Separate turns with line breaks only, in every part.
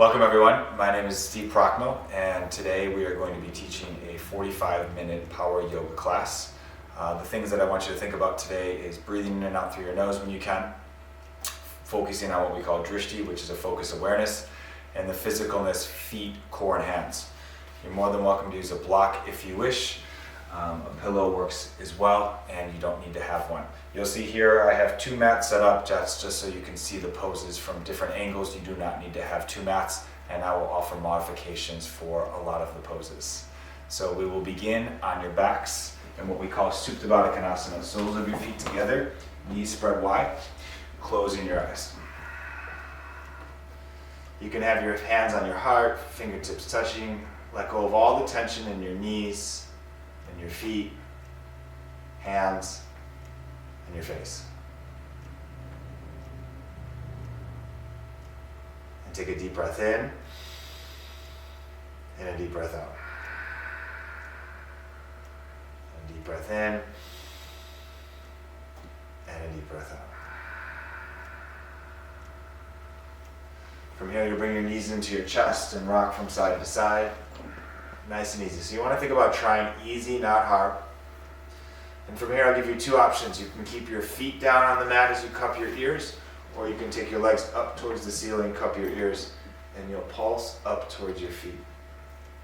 Welcome everyone, my name is Steve Prochnow and today we are going to be teaching a 45-minute power yoga class. The things that I want you to think about today is breathing in and out through your nose when you can, focusing on what we call drishti, which is a focus awareness, and the physicalness, feet, core, and hands. You're more than welcome to use a block if you wish. A pillow works as well, and you don't need to have one. You'll see here I have two mats set up just so you can see the poses from different angles. You do not need to have two mats, and I will offer modifications for a lot of the poses. So we will begin on your backs in what we call Supta Baddha Konasana. Soles of your feet together, knees spread wide, closing your eyes. You can have your hands on your heart, fingertips touching. Let go of all the tension in your knees, and your feet, hands, and your face. And take a deep breath in, and a deep breath out. And a deep breath in, and a deep breath out. From here, you bring your knees into your chest and rock from side to side. Nice and easy. So you want to think about trying easy, not hard. And from here, I'll give you two options. You can keep your feet down on the mat as you cup your ears, or you can take your legs up towards the ceiling, cup your ears, and you'll pulse up towards your feet.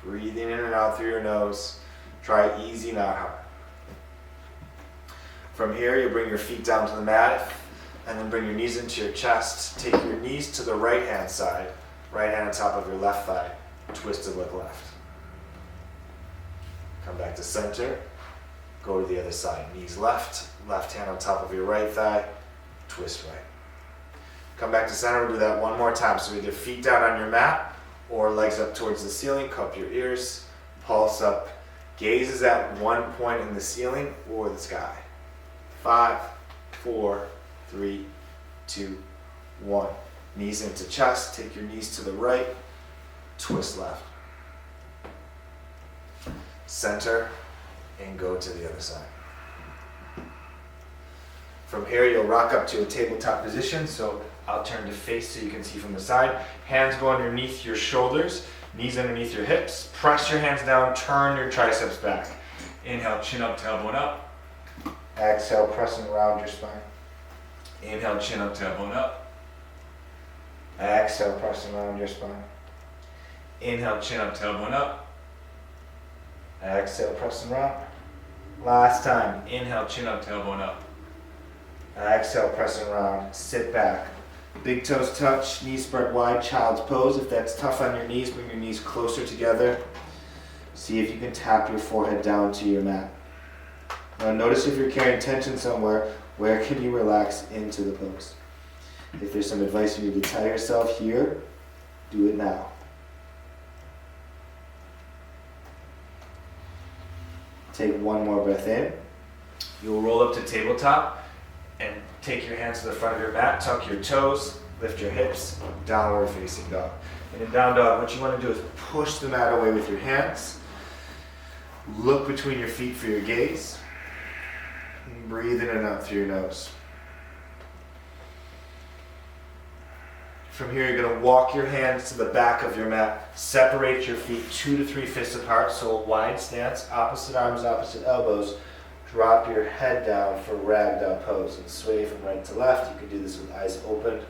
Breathing in and out through your nose. Try easy, not hard. From here, you bring your feet down to the mat, and then bring your knees into your chest. Take your knees to the right-hand side, right hand on top of your left thigh, twist to look left. Come back to center, go to the other side. Knees left, left hand on top of your right thigh, twist right. Come back to center, we'll do that one more time. So either feet down on your mat or legs up towards the ceiling, cup your ears, pulse up. Gaze is at one point in the ceiling or the sky. 5, 4, 3, 2, 1. Knees into chest, take your knees to the right, twist left. Center, and go to the other side. From here, you'll rock up to a tabletop position, so I'll turn to face so you can see from the side. Hands go underneath your shoulders, knees underneath your hips. Press your hands down, turn your triceps back. Inhale, chin up, tailbone up. Exhale, pressing around your spine. Inhale, chin up, tailbone up. Exhale, pressing around your spine. Inhale, chin up, tailbone up. Exhale, pressing around. Last time. Inhale, chin up, tailbone up. Exhale, pressing around. Sit back. Big toes touch, knees spread wide, child's pose. If that's tough on your knees, bring your knees closer together. See if you can tap your forehead down to your mat. Now notice if you're carrying tension somewhere, where can you relax into the pose? If there's some advice you need to tell yourself here, do it now. Take one more breath in. You'll roll up to tabletop and take your hands to the front of your mat, tuck your toes, lift your hips, downward facing dog. And in down dog, what you want to do is push the mat away with your hands. Look between your feet for your gaze. And breathe in and out through your nose. From here, you're going to walk your hands to the back of your mat. Separate your feet 2 to 3 fists apart, so a wide stance, opposite arms, opposite elbows. Drop your head down for ragdoll pose and sway from right to left. You can do this with eyes open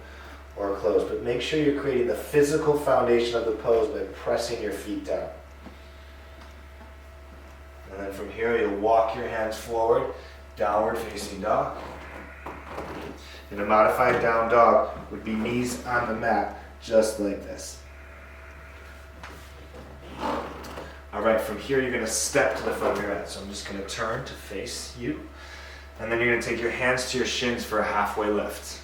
or closed, but make sure you're creating the physical foundation of the pose by pressing your feet down. And then from here, you'll walk your hands forward, downward facing dog. And a modified down dog would be knees on the mat, just like this. All right, from here you're going to step to the front of your mat. So I'm just going to turn to face you. And then you're going to take your hands to your shins for a halfway lift.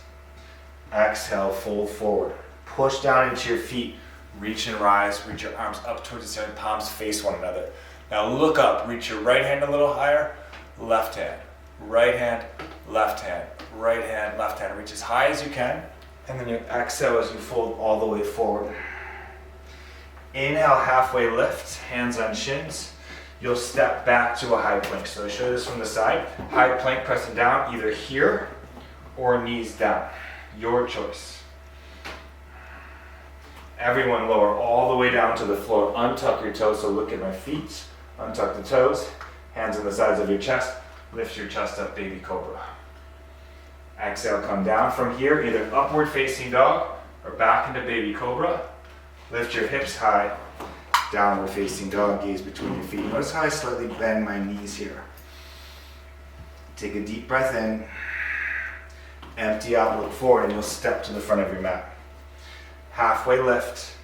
Exhale, fold forward. Push down into your feet. Reach and rise. Reach your arms up towards the ceiling. Palms face one another. Now look up. Reach your right hand a little higher. Left hand. Right hand. Left hand. Right hand, left hand. Reach as high as you can, and then you exhale as you fold all the way forward. Inhale, halfway lift, hands on shins. You'll step back to a high plank. So I show this from the side. High plank, pressing down either here or knees down. Your choice. Everyone lower all the way down to the floor. Untuck your toes, so look at my feet. Untuck the toes, hands on the sides of your chest. Lift your chest up, baby cobra. Exhale, come down from here, either upward facing dog or back into baby cobra. Lift your hips high, downward facing dog, gaze between your feet. Notice how I slightly bend my knees here. Take a deep breath in, empty out, look forward, and you'll step to the front of your mat. Halfway lift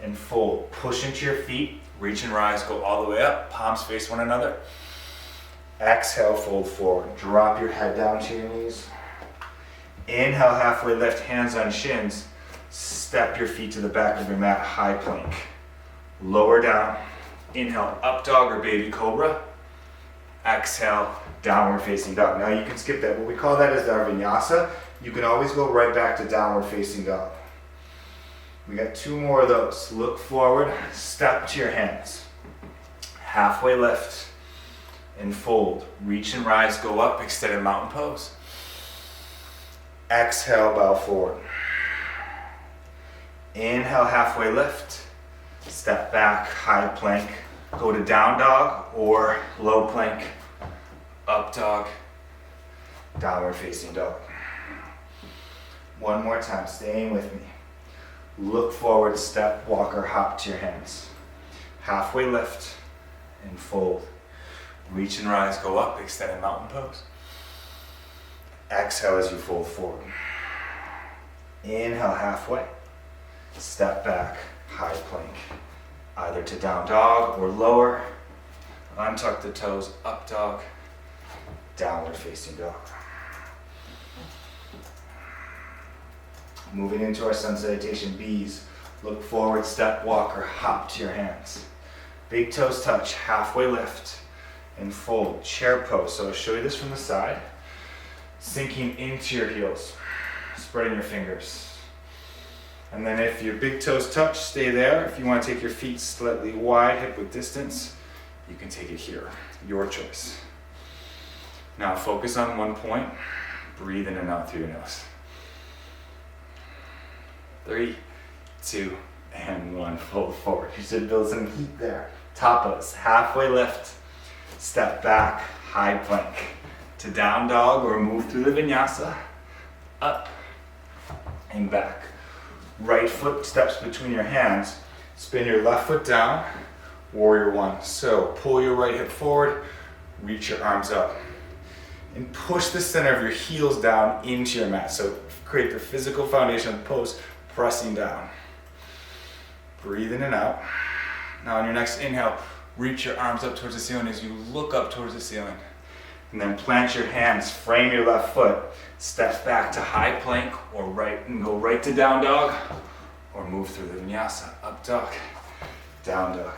and fold. Push into your feet, reach and rise, go all the way up, palms face one another. Exhale, fold forward. Drop your head down to your knees. Inhale, halfway lift, hands on shins. Step your feet to the back of your mat, high plank. Lower down. Inhale, up dog or baby cobra. Exhale, downward facing dog. Now you can skip that. What we call that is our vinyasa. You can always go right back to downward facing dog. We got 2 more of those. Look forward, step to your hands. Halfway lift and fold. Reach and rise, go up, extended mountain pose. Exhale, bow forward. Inhale, halfway lift. Step back, high plank. Go to down dog or low plank. Up dog, downward facing dog. One more time, staying with me. Look forward, step, walk, or hop to your hands. Halfway lift and fold. Reach and rise, go up, extended mountain pose. Exhale as you fold forward. Inhale, halfway. Step back, high plank. Either to down dog or lower. Untuck the toes, up dog, downward facing dog. Moving into our sun salutation, bees. Look forward, step, walk, or hop to your hands. Big toes touch, halfway lift and fold. Chair pose. So I'll show you this from the side. Sinking into your heels, spreading your fingers. And then if your big toes touch, stay there. If you want to take your feet slightly wide, hip width distance, you can take it here. Your choice. Now focus on one point. Breathe in and out through your nose. 3, 2, and 1. Fold forward. You should build some heat there. Tapas. Halfway lift. Step back. High plank. To down dog or move through the vinyasa. Up and back. Right foot steps between your hands. Spin your left foot down. Warrior 1. So pull your right hip forward. Reach your arms up. And push the center of your heels down into your mat. So create the physical foundation of the pose, pressing down. Breathe in and out. Now on your next inhale, reach your arms up towards the ceiling as you look up towards the ceiling. And then plant your hands, frame your left foot, step back to high plank or right and go right to down dog or move through the vinyasa, up dog, down dog.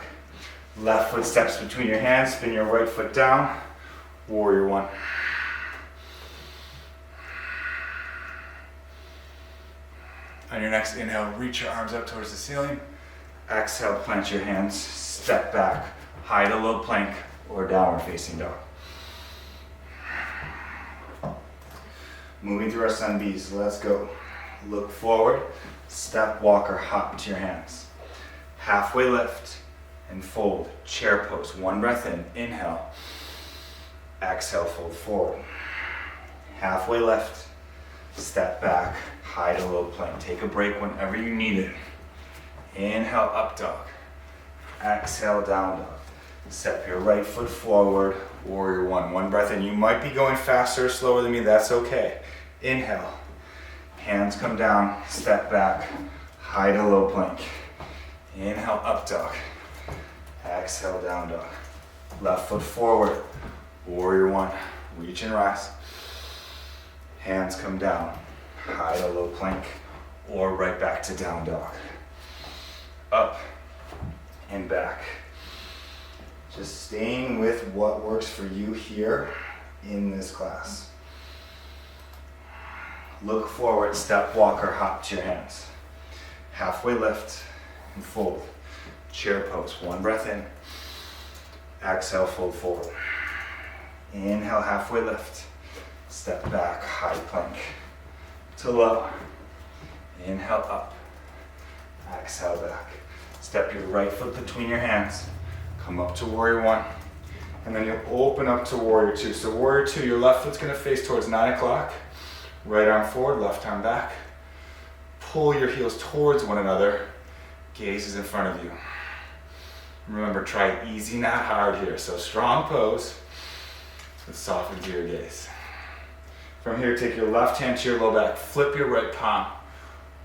Left foot steps between your hands, spin your right foot down, warrior 1. On your next inhale, reach your arms up towards the ceiling. Exhale, plant your hands, step back, high to low plank or downward facing dog. Moving through our sun bees, let's go. Look forward, step, walk, or hop to your hands. Halfway lift and fold, chair pose. 1 breath in, inhale. Exhale, fold forward. Halfway lift, step back, high to low plank. Take a break whenever you need it. Inhale, up dog. Exhale, down dog. Step your right foot forward, warrior 1. 1 breath in. You might be going faster or slower than me, that's okay. Inhale, hands come down, step back, high to low plank. Inhale, up dog. Exhale, down dog. Left foot forward, warrior 1. Reach and rise. Hands come down, high to low plank, or right back to down dog. Up and back. Just staying with what works for you here in this class. Look forward, step, walk, or hop to your hands. Halfway lift and fold. Chair pose. 1 breath in. Exhale, fold forward. Inhale, halfway lift. Step back, high plank to low. Inhale, up. Exhale back. Step your right foot between your hands. Come up to warrior one. And then you'll open up to warrior two. So warrior two, your left foot's gonna face towards 9 o'clock. Right arm forward, left arm back. Pull your heels towards one another. Gaze is in front of you. Remember, try easy, not hard here. So strong pose, but soften to your gaze. From here, take your left hand to your low back. Flip your right palm.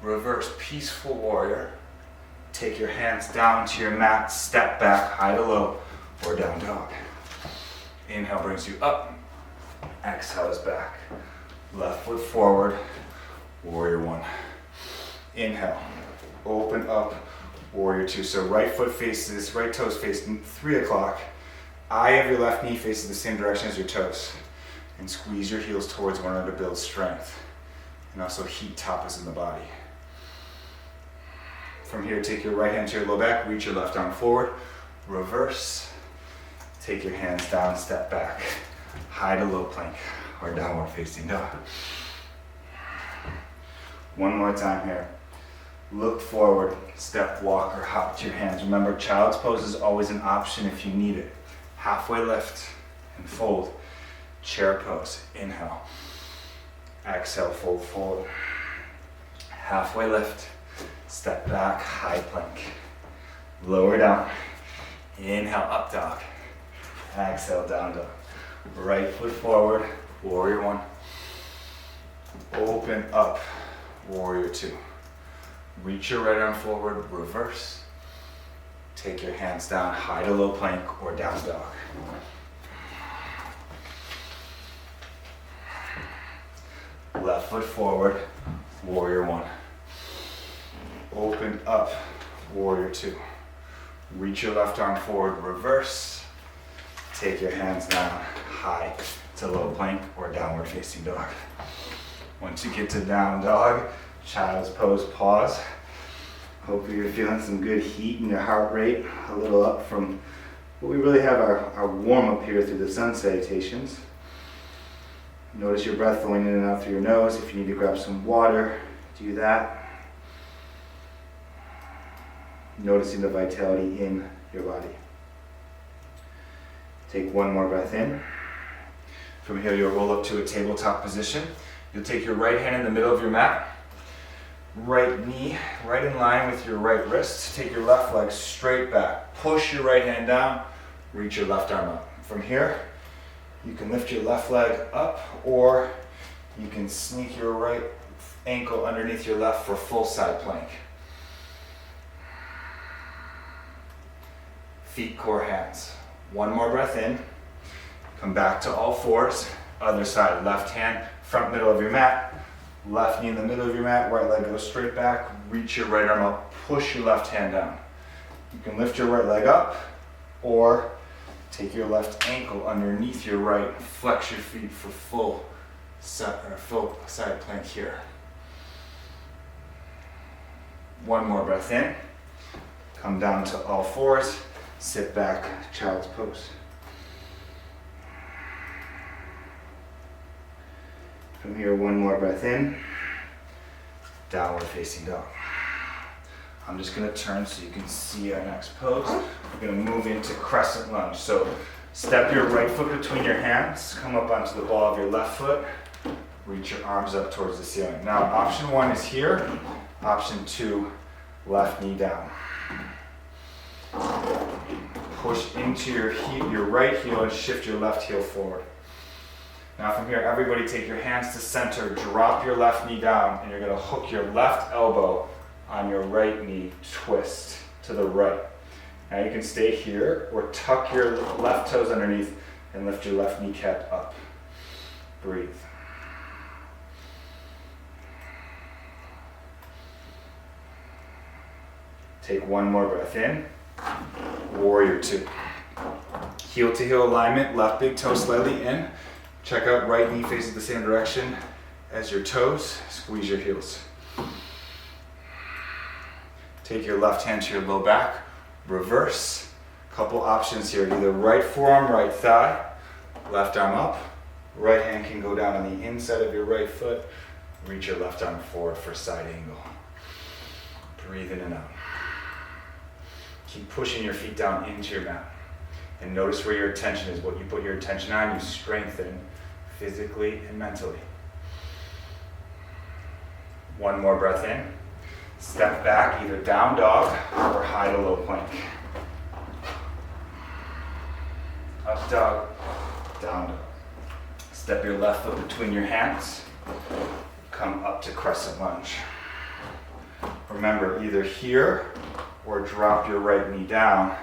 Reverse peaceful warrior. Take your hands down to your mat. Step back, high to low, or down dog. Inhale brings you up. Exhale is back. Left foot forward. Warrior one. Inhale. Open up. Warrior two. So right foot faces, right toes face 3 o'clock. Eye of your left knee faces the same direction as your toes. And squeeze your heels towards one another to build strength. And also heat tapas in the body. From here, take your right hand to your low back. Reach your left arm forward. Reverse. Take your hands down, step back. High to low plank or downward facing dog. One more time here. Look forward, step, walk, or hop to your hands. Remember, child's pose is always an option if you need it. Halfway lift and fold. Chair pose, inhale. Exhale, fold forward. Halfway lift, step back, high plank. Lower down. Inhale, up dog. Exhale, down dog. Right foot forward, warrior one. Open up, warrior two. Reach your right arm forward, reverse. Take your hands down, high to low plank or down dog. Left foot forward, warrior one. Open up, warrior two. Reach your left arm forward, reverse. Take your hands down, high to low plank or downward facing dog. Once you get to down dog, child's pose, pause. Hopefully you're feeling some good heat in your heart rate, a little up from what we really have our warm up here through the sun salutations. Notice your breath flowing in and out through your nose. If you need to grab some water, do that. Noticing the vitality in your body. Take one more breath in. From here, you'll roll up to a tabletop position. You'll take your right hand in the middle of your mat. Right knee right in line with your right wrist. Take your left leg straight back. Push your right hand down. Reach your left arm up. From here, you can lift your left leg up, or you can sneak your right ankle underneath your left for full side plank. Feet, core, hands. One more breath in. Come back to all fours. Other side, left hand, front middle of your mat. Left knee in the middle of your mat, right leg goes straight back. Reach your right arm up, push your left hand down. You can lift your right leg up, or take your left ankle underneath your right, flex your feet for full side plank here. One more breath in. Come down to all fours, sit back, child's pose. From here, one more breath in, downward facing dog. I'm just gonna turn so you can see our next pose. We're gonna move into crescent lunge. So step your right foot between your hands, come up onto the ball of your left foot, reach your arms up towards the ceiling. Now, option one is here. Option two, left knee down. Push into your right heel and shift your left heel forward. Now from here, everybody take your hands to center, drop your left knee down, and you're gonna hook your left elbow on your right knee, twist to the right. Now you can stay here or tuck your left toes underneath and lift your left kneecap up. Breathe. Take one more breath in. Warrior two. Heel to heel alignment, left big toe slightly in. Check out right knee faces the same direction as your toes. Squeeze your heels. Take your left hand to your low back. Reverse. Couple options here. Either right forearm, right thigh. Left arm up. Right hand can go down on the inside of your right foot. Reach your left arm forward for side angle. Breathe in and out. Keep pushing your feet down into your mat. And notice where your attention is. What you put your attention on, you strengthen physically and mentally. One more breath in. Step back, either down dog or high to low plank. Up dog, down dog. Step your left foot between your hands. Come up to crescent lunge. Remember, either here or drop your right knee down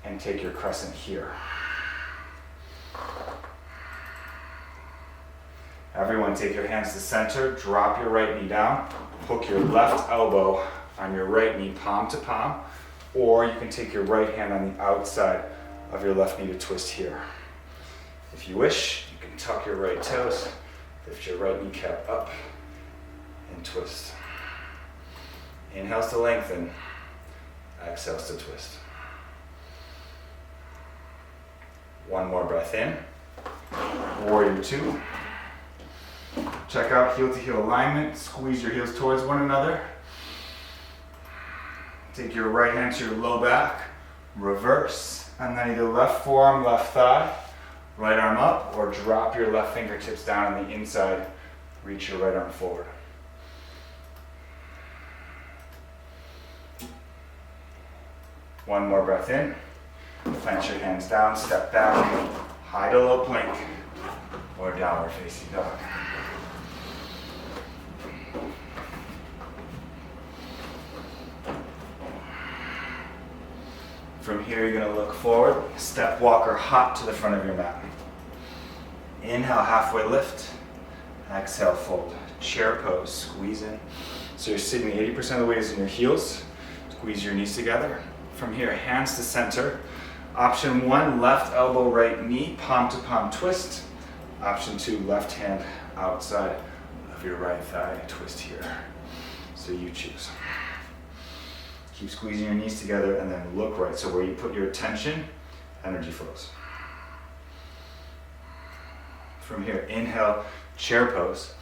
and take your crescent here. Everyone, take your hands to center, drop your right knee down, hook your left elbow on your right knee, palm to palm, or you can take your right hand on the outside of your left knee to twist here. If you wish, you can tuck your right toes, lift your right kneecap up, and twist. Inhales to lengthen, exhales to twist. One more breath in. Warrior two. Check out heel to heel alignment. Squeeze your heels towards one another. Take your right hand to your low back. Reverse. And then either left forearm, left thigh. Right arm up, or drop your left fingertips down on the inside. Reach your right arm forward. One more breath in. Plant your hands down, step back, high to low plank, or downward facing dog. From here, you're going to look forward, step, walk, or hop to the front of your mat. Inhale, halfway lift. Exhale, fold. Chair pose, squeeze in. So you're sitting 80% of the weight is in your heels. Squeeze your knees together. From here, hands to center. Option one, left elbow, right knee, palm to palm twist. Option two, left hand outside of your right thigh, twist here. So you choose. Keep squeezing your knees together and then look right. So where you put your attention, energy flows. From here, inhale, chair pose.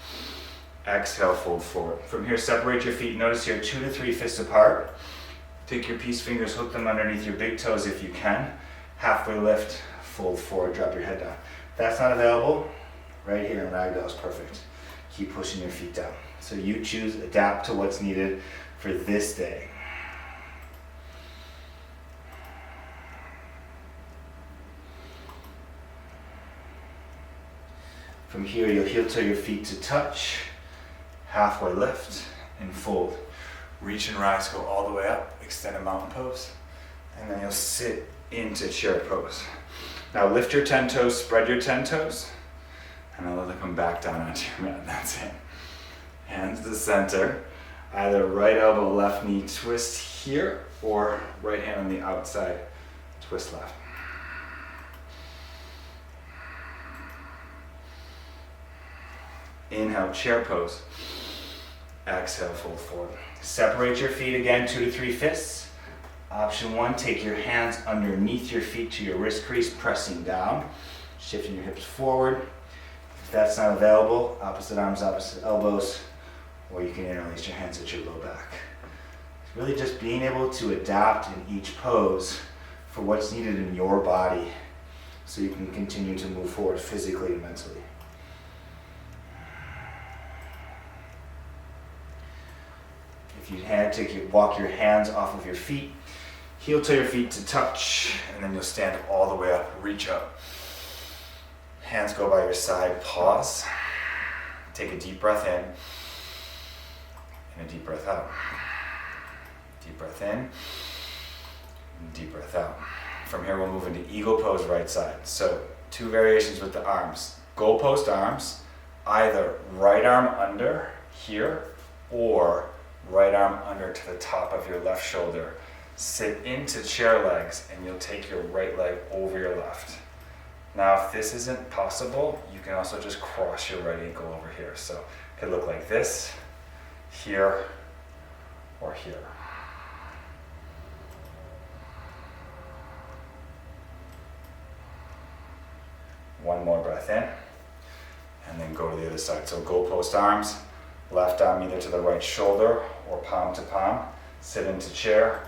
Exhale, fold forward. From here, separate your feet. Notice here, 2 to 3 fists apart. Take your peace fingers, hook them underneath your big toes if you can. Halfway lift, fold forward, drop your head down. If that's not available, right here in ragdoll is perfect. Keep pushing your feet down. So you choose, adapt to what's needed for this day. From here, you'll heel toe your feet to touch, halfway lift, and fold. Reach and rise, go all the way up, extend a mountain pose, and then you'll sit into chair pose. Now lift your 10 toes, spread your 10 toes, and then let them come back down onto your mat. That's it. Hands to center, either right elbow, left knee, twist here, or right hand on the outside, twist left. Inhale, chair pose. Exhale, fold forward. Separate your feet again, 2 to 3 fists. Option one, take your hands underneath your feet to your wrist crease, pressing down, shifting your hips forward. If that's not available, opposite arms, opposite elbows, or you can interlace your hands at your low back. It's really just being able to adapt in each pose for what's needed in your body so you can continue to move forward physically and mentally. If you had, walk your hands off of your feet, heel toe your feet to touch, and then you'll stand all the way up, reach up. Hands go by your side, pause. Take a deep breath in, and a deep breath out. Deep breath in, and deep breath out. From here, we'll move into eagle pose, right side. So 2 variations with the arms. Goalpost arms, either right arm under here, or right arm under to the top of your left shoulder. Sit into chair legs and you'll take your right leg over your left. Now if this isn't possible, you can also just cross your right ankle over here. So it could look like this, here, or here. One more breath in, and then go to the other side. So goalpost arms, left arm either to the right shoulder or palm to palm. Sit into chair.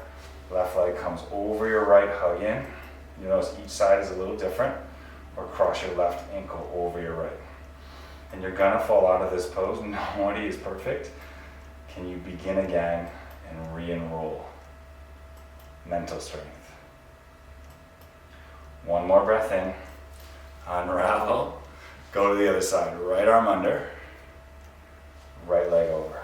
Left leg comes over your right, hug in. You notice each side is a little different. Or cross your left ankle over your right. And you're gonna fall out of this pose. Nobody is perfect. Can you begin again and re-enroll? Mental strength. One more breath in. Unravel. Go to the other side. Right arm under. Right leg over.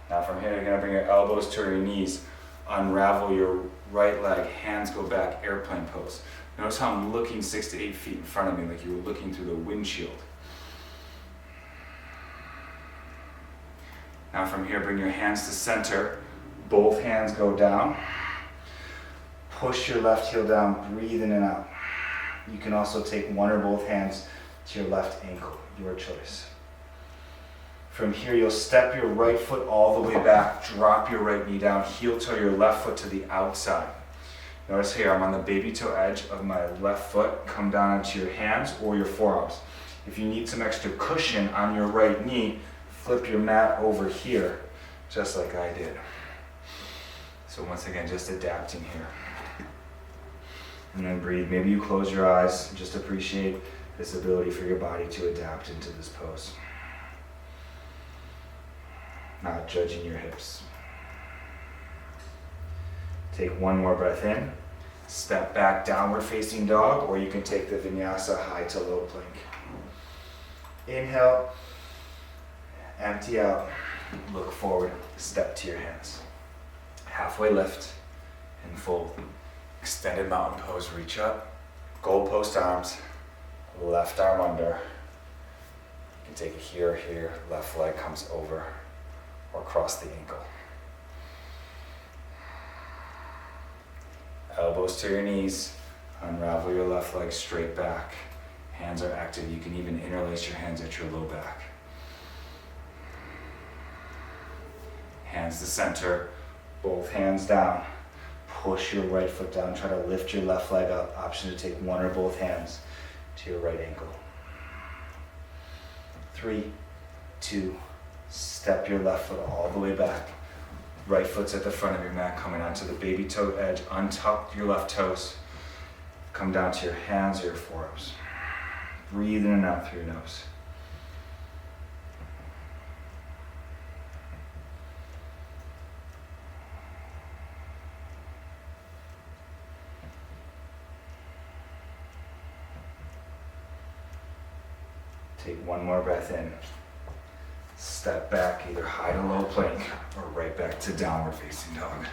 Now from here, you're going to bring your elbows to your knees. Unravel your right leg. Hands go back, airplane pose. Notice how I'm looking 6 to 8 feet in front of me, like you were looking through the windshield. Now from here, bring your hands to center. Both hands go down. Push your left heel down, breathe in and out. You can also take one or both hands to your left ankle, your choice. From here, you'll step your right foot all the way back, drop your right knee down, heel toe your left foot to the outside. Notice here, I'm on the baby toe edge of my left foot. Come down onto your hands or your forearms. If you need some extra cushion on your right knee, flip your mat over here, just like I did. So once again, just adapting here. And then breathe. Maybe you close your eyes and just appreciate this ability for your body to adapt into this pose. Not judging your hips. Take one more breath in. Step back, downward facing dog, or you can take the vinyasa high to low plank. Inhale, empty out, look forward, step to your hands. Halfway lift and fold. Extended mountain pose, reach up, goalpost arms, left arm under. You can take it here, here, left leg comes over or cross the ankle. Elbows to your knees, unravel your left leg straight back. Hands are active, you can even interlace your hands at your low back. Hands to center, both hands down. Push your right foot down, try to lift your left leg up. Option to take one or both hands to your right ankle. 3, 2, step your left foot all the way back. Right foot's at the front of your mat, coming onto the baby toe edge. Untuck your left toes. Come down to your hands or your forearms. Breathe in and out through your nose. Take one more breath in. Step back, either high to low plank or right back to downward facing dog.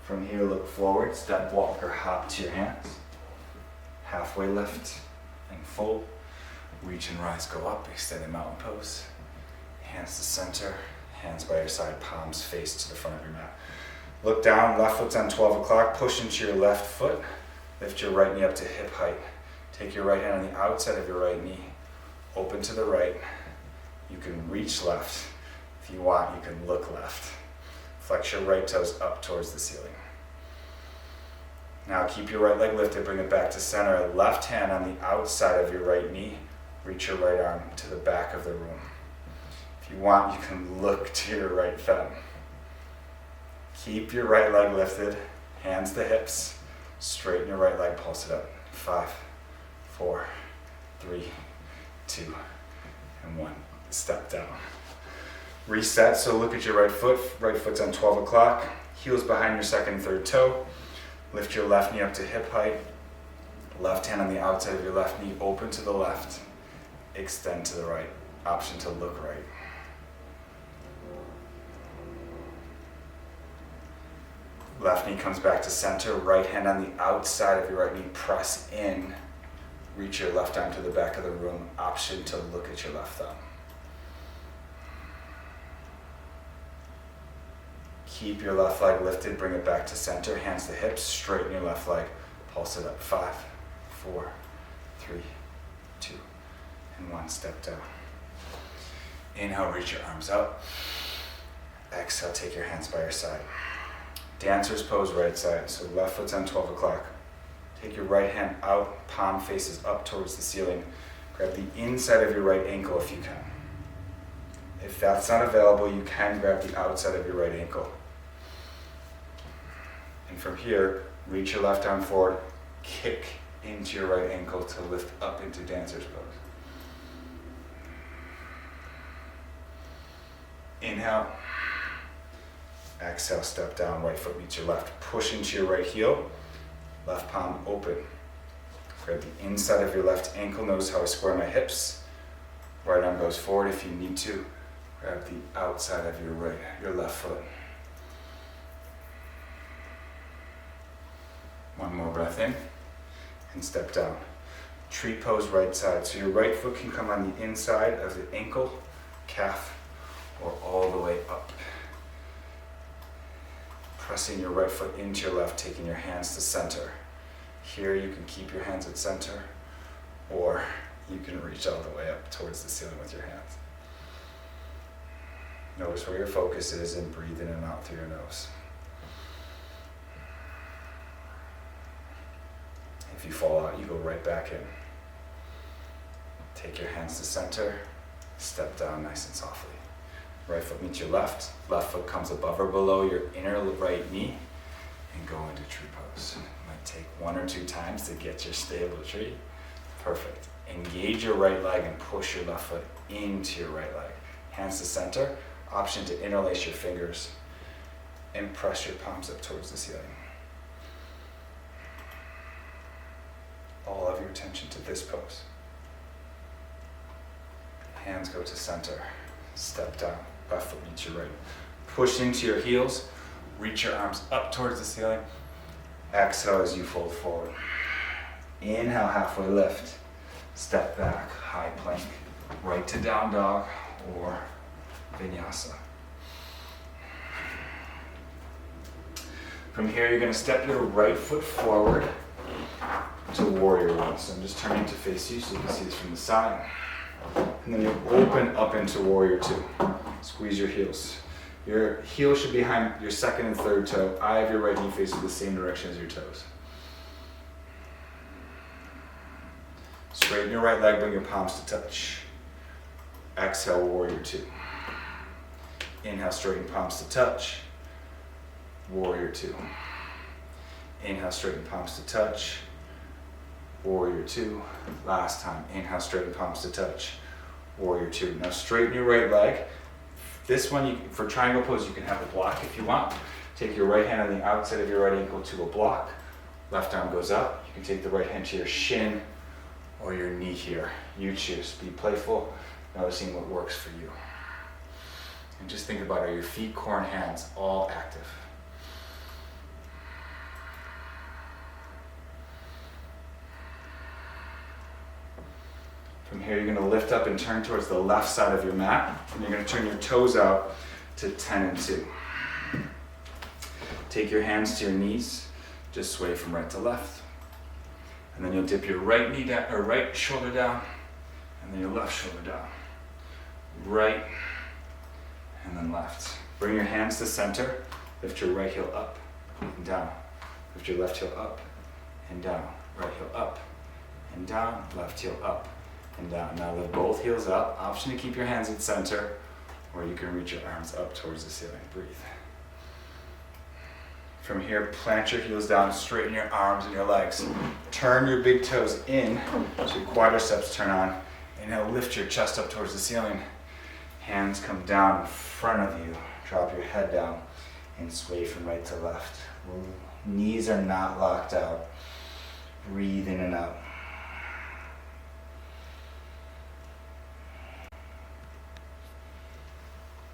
From here, look forward, step, walk, or hop to your hands. Halfway lift and fold. Reach and rise, go up, extended mountain pose. Hands to center, hands by your side, palms face to the front of your mat. Look down, left foot's on 12 o'clock, push into your left foot. Lift your right knee up to hip height. Take your right hand on the outside of your right knee. Open to the right. You can reach left. If you want, you can look left. Flex your right toes up towards the ceiling. Now keep your right leg lifted, bring it back to center. Left hand on the outside of your right knee. Reach your right arm to the back of the room. If you want, you can look to your right thumb. Keep your right leg lifted, hands to hips. Straighten your right leg, pulse it up. 5, 4, 3, 2, and 1. Step down. Reset, so look at your right foot. Right foot's on 12 o'clock. Heels behind your second and third toe. Lift your left knee up to hip height. Left hand on the outside of your left knee, open to the left. Extend to the right. Option to look right. Left knee comes back to center, right hand on the outside of your right knee, press in. Reach your left arm to the back of the room, option to look at your left thumb. Keep your left leg lifted, bring it back to center, hands to hips, straighten your left leg, pulse it up. 5, 4, 3, 2, and 1, step down. Inhale, reach your arms up. Exhale, take your hands by your side. Dancer's pose, right side. So left foot's on 12 o'clock. Take your right hand out, palm faces up towards the ceiling. Grab the inside of your right ankle if you can. If that's not available, you can grab the outside of your right ankle. And from here, reach your left arm forward, kick into your right ankle to lift up into dancer's pose. Inhale. Exhale, step down, right foot meets your left. Push into your right heel, left palm open. Grab the inside of your left ankle. Notice how I square my hips. Right arm goes forward if you need to. Grab the outside of your left foot. One more breath in and step down. Tree pose right side. So your right foot can come on the inside of the ankle, calf, or all the way up. Pressing your right foot into your left, taking your hands to center. Here you can keep your hands at center, or you can reach all the way up towards the ceiling with your hands. Notice where your focus is and breathe in and out through your nose. If you fall out, you go right back in. Take your hands to center, step down nice and softly. Right foot meets your left foot comes above or below your inner right knee, and go into tree pose. It might take 1 or 2 times to get your stable tree. Perfect. Engage your right leg and push your left foot into your right leg. Hands to center, option to interlace your fingers and press your palms up towards the ceiling. All of your attention to this pose. Hands go to center, step down, left foot meets your right. Push into your heels, reach your arms up towards the ceiling. Exhale as you fold forward. Inhale, halfway lift. Step back, high plank, right to down dog or vinyasa. From here, you're going to step your right foot forward to warrior one. So I'm just turning to face you so you can see this from the side. And then you open up into warrior two. Squeeze your heels. Your heel should be behind your second and third toe. Eye of your right knee faces the same direction as your toes. Straighten your right leg, bring your palms to touch. Exhale, warrior two. Inhale, straighten palms to touch. Warrior two. Inhale, straighten palms to touch. Warrior two. Last time. Inhale, straighten palms to touch. Warrior two. Now straighten your right leg. This one, for triangle pose, you can have a block if you want. Take your right hand on the outside of your right ankle to a block. Left arm goes up. You can take the right hand to your shin or your knee here. You choose. Be playful, noticing what works for you. And just think about, are your feet, core, and hands all active? From here, you're going to lift up and turn towards the left side of your mat. And you're going to turn your toes out to 10 and 2. Take your hands to your knees. Just sway from right to left. And then you'll dip your right knee down, or right shoulder down, and then your left shoulder down. Right, and then left. Bring your hands to center. Lift your right heel up and down. Lift your left heel up and down. Right heel up and down. Left heel up and down. Now lift both heels up. Option to keep your hands at center, or you can reach your arms up towards the ceiling. Breathe. From here, plant your heels down, straighten your arms and your legs. Turn your big toes in, so your quadriceps turn on. Inhale, lift your chest up towards the ceiling. Hands come down in front of you. Drop your head down and sway from right to left. Knees are not locked out. Breathe in and out.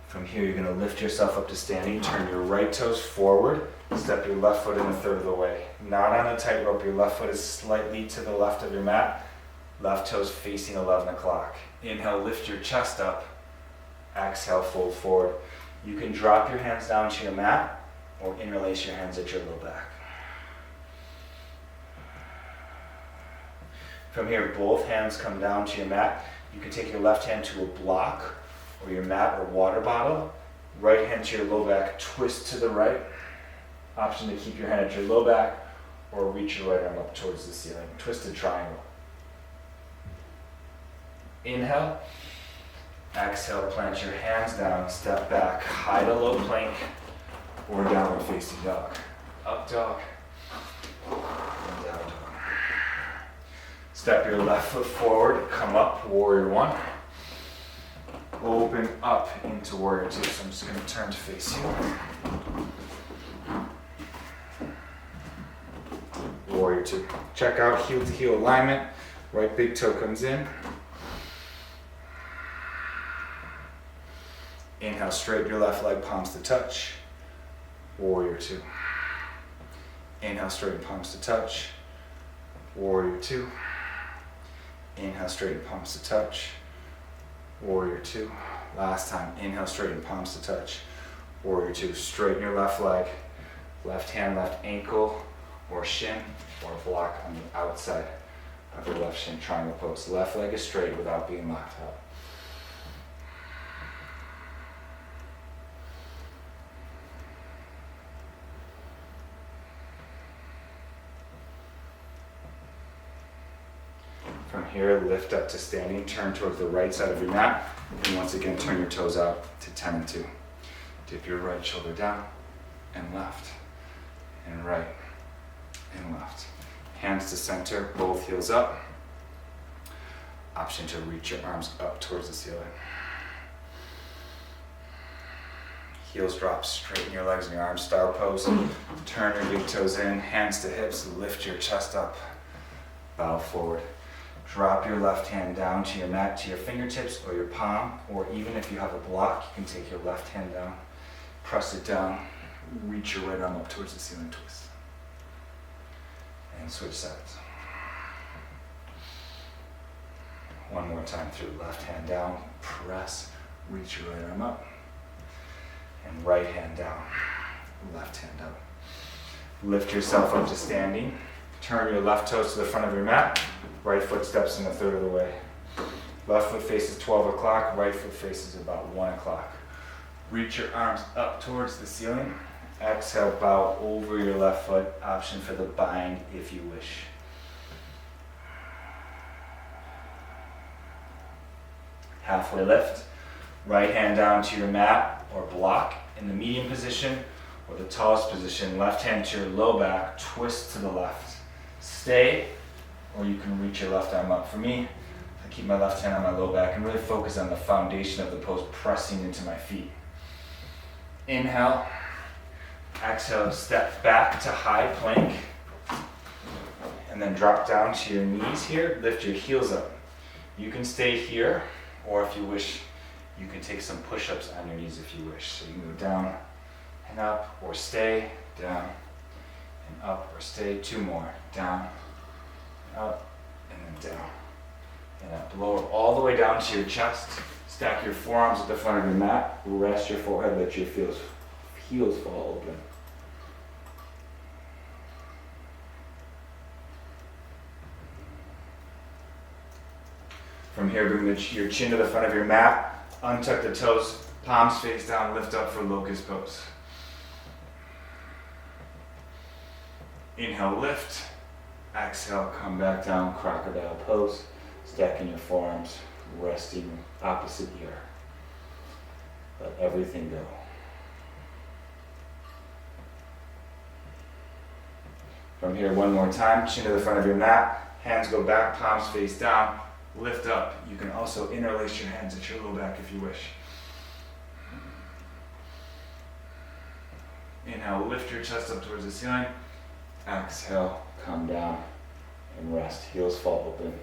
From here, you're going to lift yourself up to standing. Turn your right toes forward. Step your left foot in a third of the way. Not on a tightrope. Your left foot is slightly to the left of your mat. Left toes facing 11 o'clock. Inhale, lift your chest up. Exhale, fold forward. You can drop your hands down to your mat or interlace your hands at your low back. From here, both hands come down to your mat. You can take your left hand to a block or your mat or water bottle. Right hand to your low back, twist to the right. Option to keep your hand at your low back or reach your right arm up towards the ceiling. Twisted triangle. Inhale. Exhale, plant your hands down, step back, high to low plank, or downward facing dog. Up dog, and down dog. Step your left foot forward, come up, warrior one. Open up into warrior two, so I'm just gonna turn to face you. Warrior two. Check out heel to heel alignment, right big toe comes in. Inhale, straighten your left leg, palms to touch. Warrior two. Inhale, straighten palms to touch. Warrior two. Inhale, straighten palms to touch. Warrior two. Last time, inhale, straighten palms to touch. Warrior two. Straighten your left leg, left hand, left ankle, or shin, or block on the outside of your left shin, triangle pose. Left leg is straight without being locked out. From here, lift up to standing, turn towards the right side of your mat, and once again, turn your toes out to 10 and 2. Dip your right shoulder down, and left, and right, and left. Hands to center, both heels up. Option to reach your arms up towards the ceiling. Heels drop, straighten your legs and your arms, star pose. Turn your big toes in, hands to hips, lift your chest up, bow forward. Drop your left hand down to your mat, to your fingertips or your palm, or even if you have a block, you can take your left hand down, press it down, reach your right arm up towards the ceiling, twist. And switch sides. One more time through, left hand down, press, reach your right arm up, and right hand down, left hand up. Lift yourself up to standing. Turn your left toes to the front of your mat. Right foot steps in a third of the way. Left foot faces 12 o'clock, right foot faces about 1 o'clock. Reach your arms up towards the ceiling. Exhale, bow over your left foot. Option for the bind if you wish. Halfway lift. Right hand down to your mat or block in the medium position or the tallest position. Left hand to your low back, twist to the left. Stay, or you can reach your left arm up. For me, I keep my left hand on my low back and really focus on the foundation of the pose, pressing into my feet. Inhale, exhale, step back to high plank, and then drop down to your knees here, lift your heels up. You can stay here, or if you wish, you can take some push-ups on your knees if you wish. So you can go down and up, or stay, down, and up, or stay. 2 more, down, up, and then down, and up. Lower all the way down to your chest. Stack your forearms at the front of your mat. Rest your forehead, let your heels fall open. From here, bring your chin to the front of your mat. Untuck the toes, palms face down, lift up for locust pose. Inhale, lift. Exhale, come back down, crocodile pose. Stacking your forearms, resting opposite ear. Let everything go. From here, one more time, chin to the front of your mat. Hands go back, palms face down. Lift up. You can also interlace your hands at your low back if you wish. Inhale, lift your chest up towards the ceiling. Exhale, come down and rest. Heels fall open.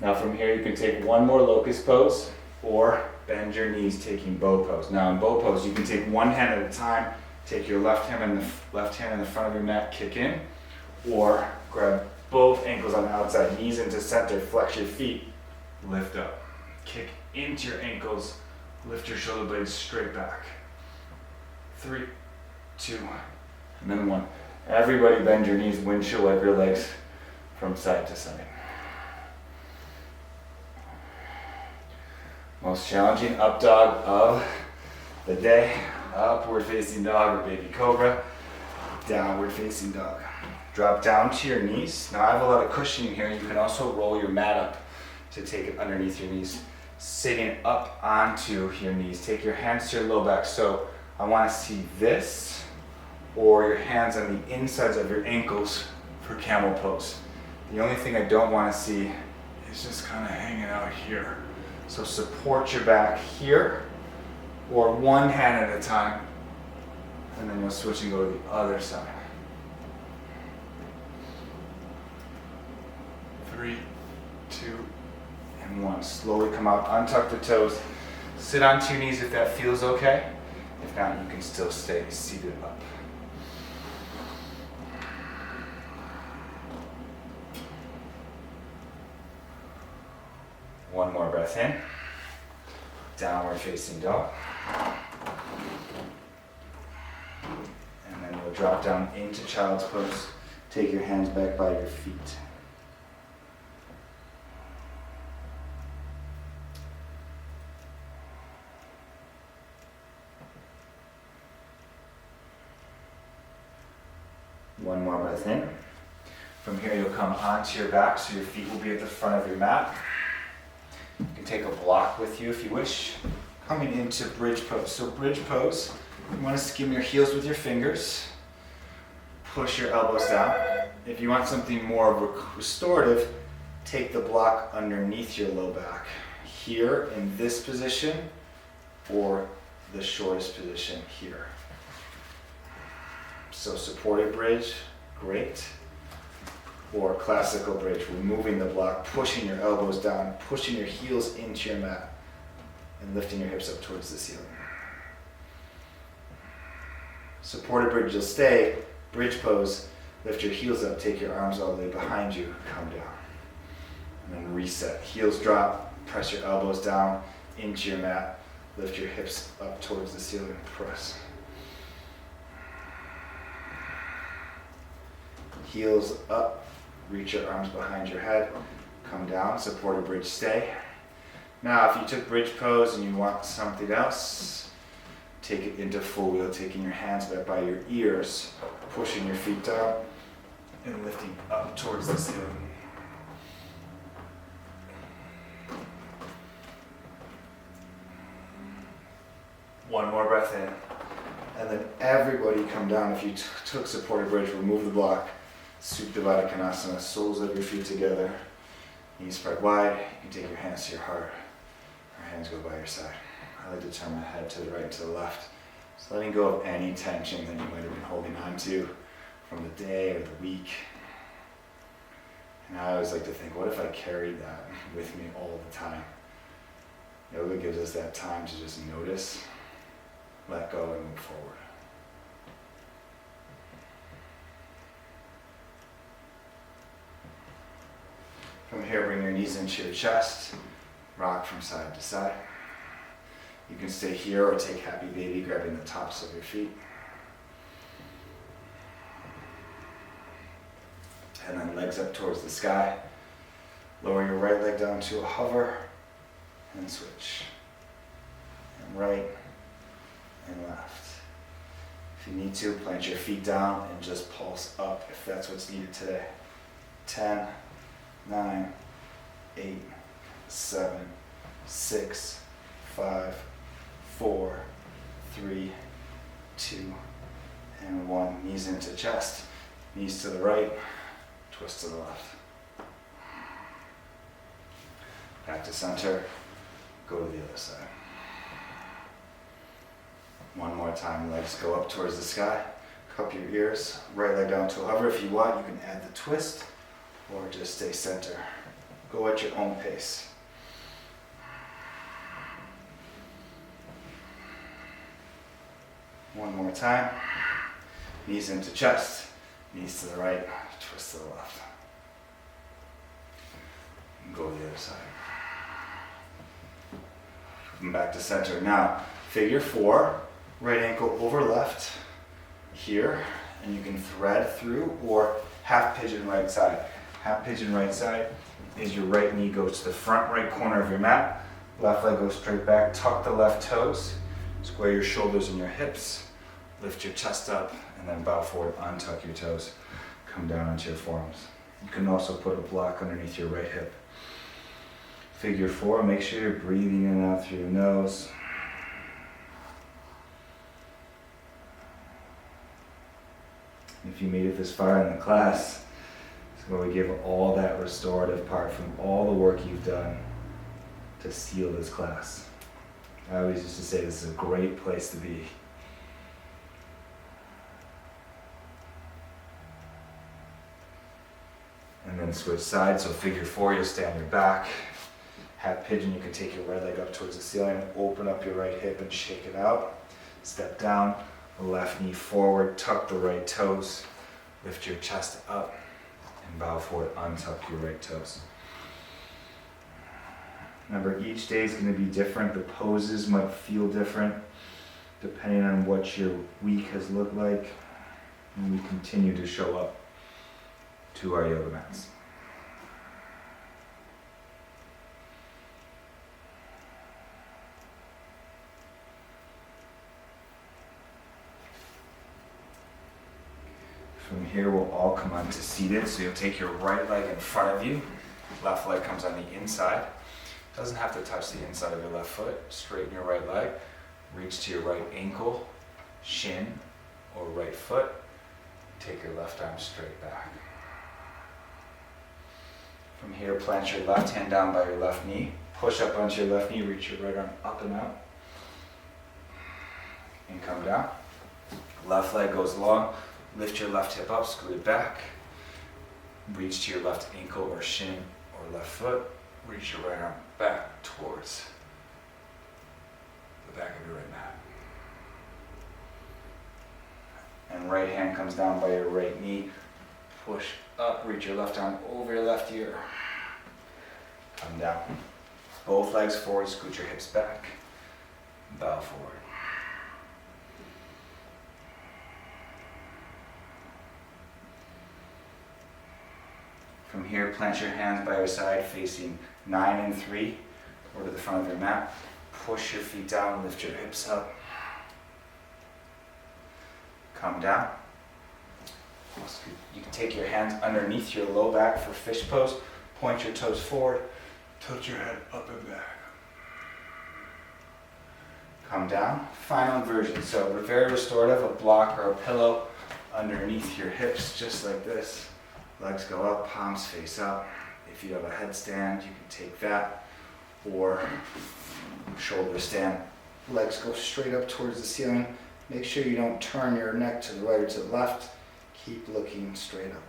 Now from here you can take one more locust pose or bend your knees taking bow pose. Now in bow pose you can take one hand at a time, take your left hand in the front of your mat, kick in, or grab both ankles on the outside, knees into center, flex your feet, lift up. Kick into your ankles, lift your shoulder blades straight back. 3, 2, and then 1. Everybody bend your knees, windshield wipe your legs from side to side. Most challenging up dog of the day. Upward facing dog or baby cobra. Downward facing dog. Drop down to your knees. Now I have a lot of cushioning here. You can also roll your mat up to take it underneath your knees. Sitting up onto your knees. Take your hands to your low back. So I want to see this, or your hands on the insides of your ankles for camel pose. The only thing I don't want to see is just kind of hanging out here. So support your back here, or one hand at a time, and then you'll switch and go to the other side. 3, 2, and 1. Slowly come out, untuck the toes, sit on 2 knees if that feels okay. If not, you can still stay seated up. One more breath in. Downward facing dog. And then you'll drop down into child's pose. Take your hands back by your feet. One more breath in. From here you'll come onto your back so your feet will be at the front of your mat. You can take a block with you if you wish. Coming into bridge pose. So bridge pose, you want to skim your heels with your fingers. Push your elbows down. If you want something more restorative, take the block underneath your low back. Here in this position, or the shortest position here. So supported bridge, great. Or classical bridge, removing the block, pushing your elbows down, pushing your heels into your mat, and lifting your hips up towards the ceiling. Supported bridge, you'll stay. Bridge pose, lift your heels up, take your arms all the way behind you, come down. And then reset. Heels drop, press your elbows down into your mat, lift your hips up towards the ceiling, press. Heels up, reach your arms behind your head, come down, supported bridge, stay. Now if you took bridge pose and you want something else, take it into full wheel, taking your hands back by your ears, pushing your feet down, and lifting up towards the ceiling. One more breath in. And then everybody come down. If you took supported bridge, remove the block. Supta Konasana, soles of your feet together. Knees spread wide. You can take your hands to your heart. Your hands go by your side. I like to turn my head to the right and to the left. So letting go of any tension that you might have been holding on to from the day or the week. And I always like to think, what if I carried that with me all the time? Yoga gives us that time to just notice, let go, and move forward. From here, bring your knees into your chest, rock from side to side. You can stay here or take happy baby, grabbing the tops of your feet. And then legs up towards the sky. Lower your right leg down to a hover and switch. And right and left. If you need to, plant your feet down and just pulse up if that's what's needed today. 10, 9, 8, 7, 6, 5, 4, 3, 2, and 1. Knees into chest, knees to the right, twist to the left. Back to center, go to the other side. One more time, legs go up towards the sky, cup your ears, right leg down to a hover. If you want, you can add the twist, or just stay center. Go at your own pace. One more time. Knees into chest, knees to the right, twist to the left. And go to the other side. Come back to center. Now, figure 4, right ankle over left here, and you can thread through, or half pigeon right side. Half pigeon right side is your right knee goes to the front right corner of your mat, left leg goes straight back, tuck the left toes, square your shoulders and your hips, lift your chest up, and then bow forward, untuck your toes. Come down onto your forearms. You can also put a block underneath your right hip. Figure 4, make sure you're breathing in and out through your nose. If you made it this far in the class, it's where we give all that restorative part from all the work you've done to seal this class. I always used to say this is a great place to be. And then switch sides, so figure 4, you'll stay on your back. Half pigeon, you can take your right leg up towards the ceiling, open up your right hip and shake it out. Step down, left knee forward, tuck the right toes, lift your chest up, and bow forward, untuck your right toes. Remember, each day is going to be different. The poses might feel different depending on what your week has looked like. And we continue to show up to our yoga mats. From here, we'll all come onto seated. So you'll take your right leg in front of you. Left leg comes on the inside. Doesn't have to touch the inside of your left foot. Straighten your right leg. Reach to your right ankle, shin, or right foot. Take your left arm straight back. From here, plant your left hand down by your left knee. Push up onto your left knee, reach your right arm up and out. And come down. Left leg goes long. Lift your left hip up, scoot it back. Reach to your left ankle or shin or left foot. Reach your right arm back towards the back of your right mat. And right hand comes down by your right knee. Push up, reach your left arm over your left ear. Come down. Both legs forward, scoot your hips back. Bow forward. From here, plant your hands by your side facing 9 and 3, or to the front of your mat. Push your feet down, lift your hips up. Come down. You can take your hands underneath your low back for fish pose. Point your toes forward, tilt your head up and back. Come down. Final inversion. So very restorative, a block or a pillow underneath your hips, just like this. Legs go up, palms face up. If you have a headstand, you can take that, or shoulder stand. Legs go straight up towards the ceiling. Make sure you don't turn your neck to the right or to the left. Keep looking straight up.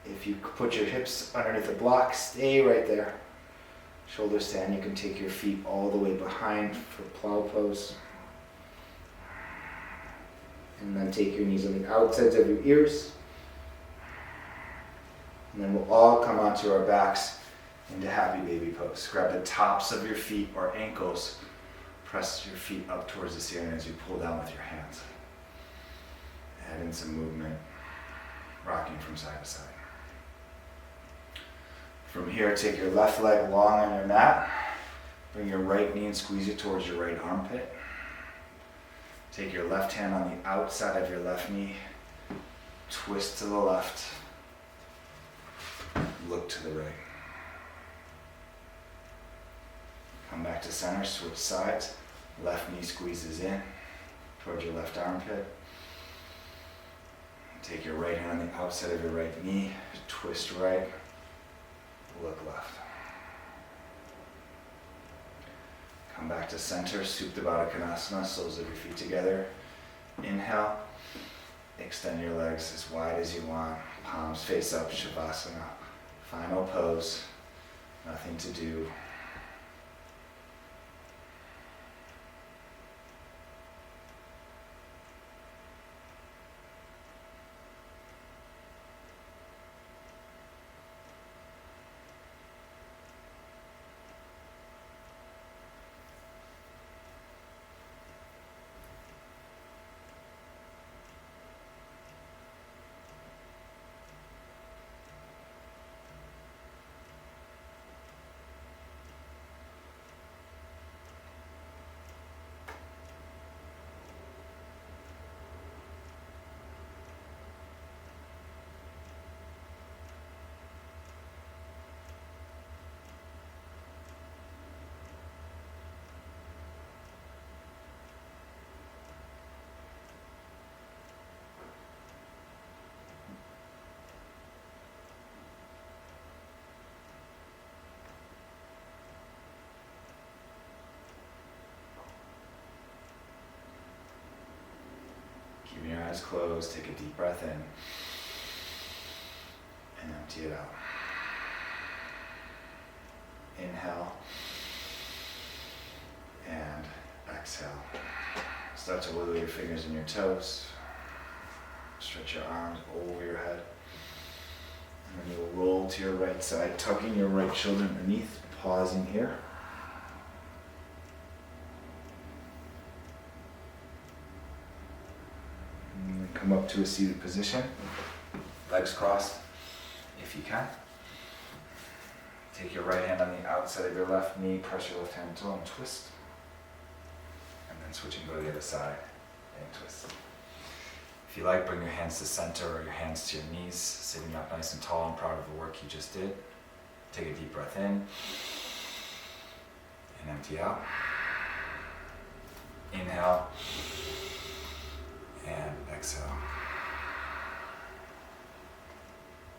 If you put your hips underneath the block, stay right there. Shoulder stand, you can take your feet all the way behind for plow pose. And then take your knees on the outsides of your ears. And then we'll all come onto our backs into happy baby pose. Grab the tops of your feet or ankles. Press your feet up towards the ceiling as you pull down with your hands. Add in some movement, rocking from side to side. From here, take your left leg long on your mat. Bring your right knee and squeeze it towards your right armpit. Take your left hand on the outside of your left knee. Twist to the left. Look to the right. Come back to center, switch sides. Left knee squeezes in towards your left armpit. Take your right hand on the outside of your right knee. Twist right. Look left. Come back to center, Supta Baddha Konasana, soles of your feet together. Inhale, extend your legs as wide as you want. Palms face up, Shavasana. Final pose, nothing to do. eyes closed, take a deep breath in and empty it out. Inhale and exhale. Start to wiggle your fingers and your toes. Stretch your arms over your head. And then you'll roll to your right side, tucking your right shoulder underneath, pausing here. And then come up to a seated position. Legs crossed if you can. Take your right hand on the outside of your left knee, press your left hand toe and twist. And then switch and go to the other side and twist. If you like, bring your hands to center or your hands to your knees, sitting up nice and tall and proud of the work you just did. Take a deep breath in and empty out. Inhale and exhale.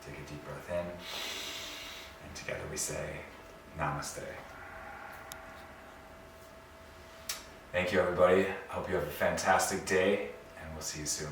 Take a deep breath in, and together we say, Namaste. Thank you, everybody. I hope you have a fantastic day, and we'll see you soon.